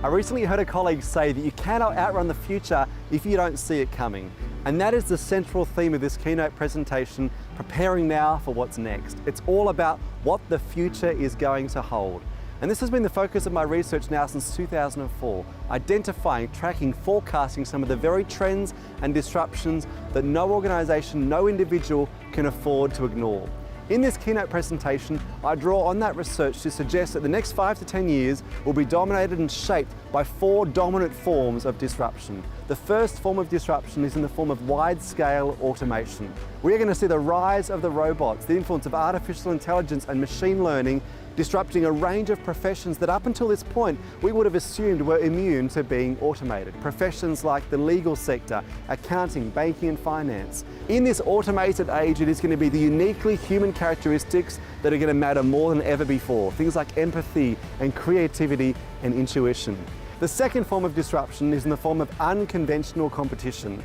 I recently heard a colleague say that you cannot outrun the future if you don't see it coming. And that is the central theme of this keynote presentation, preparing now for what's next. It's all about what the future is going to hold. And this has been the focus of my research now since 2004, identifying, tracking, forecasting some of the very trends and disruptions that no organisation, no individual can afford to ignore. In this keynote presentation, I draw on that research to suggest that the next 5 to 10 years will be dominated and shaped by 4 dominant forms of disruption. The first form of disruption is in the form of wide-scale automation. We are going to see the rise of the robots, the influence of artificial intelligence and machine learning disrupting a range of professions that up until this point we would have assumed were immune to being automated. Professions like the legal sector, accounting, banking and finance. In this automated age, it is going to be the uniquely human characteristics that are going to matter more than ever before. Things like empathy and creativity and intuition. The second form of disruption is in the form of unconventional competition.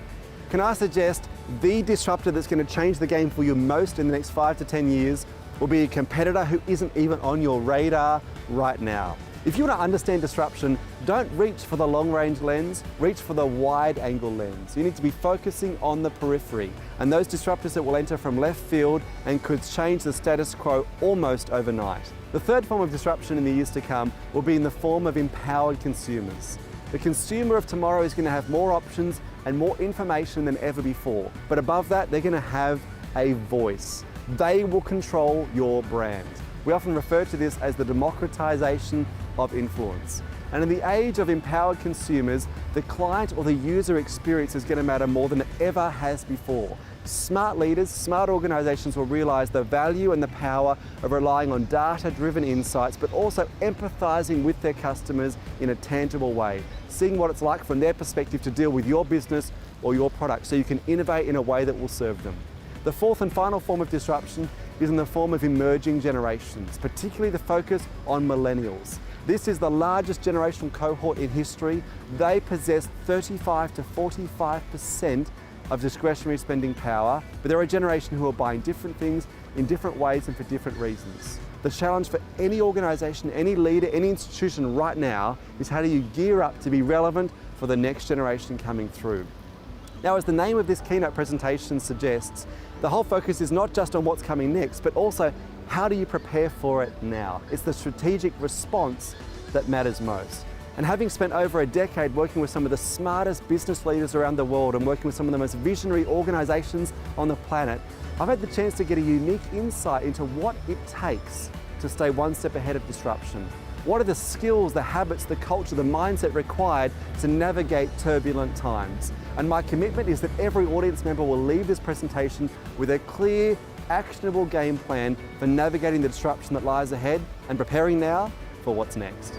Can I suggest the disruptor that's going to change the game for you most in the next 5 to 10 years will be a competitor who isn't even on your radar right now. If you want to understand disruption, don't reach for the long-range lens, reach for the wide-angle lens. You need to be focusing on the periphery and those disruptors that will enter from left field and could change the status quo almost overnight. The third form of disruption in the years to come will be in the form of empowered consumers. The consumer of tomorrow is going to have more options and more information than ever before. But above that, they're going to have a voice. They will control your brand. We often refer to this as the democratization of influence. And in the age of empowered consumers, the client or the user experience is going to matter more than it ever has before. Smart leaders, smart organizations will realize the value and the power of relying on data-driven insights, but also empathizing with their customers in a tangible way, seeing what it's like from their perspective to deal with your business or your product so you can innovate in a way that will serve them. The fourth and final form of disruption is in the form of emerging generations, particularly the focus on millennials. This is the largest generational cohort in history. They possess 35 to 45% of discretionary spending power, but they're a generation who are buying different things in different ways and for different reasons. The challenge for any organisation, any leader, any institution right now is how do you gear up to be relevant for the next generation coming through. Now, as the name of this keynote presentation suggests, the whole focus is not just on what's coming next, but also how do you prepare for it now? It's the strategic response that matters most. And having spent over a decade working with some of the smartest business leaders around the world and working with some of the most visionary organizations on the planet, I've had the chance to get a unique insight into what it takes to stay one step ahead of disruption. What are the skills, the habits, the culture, the mindset required to navigate turbulent times? And my commitment is that every audience member will leave this presentation with a clear, actionable game plan for navigating the disruption that lies ahead and preparing now for what's next.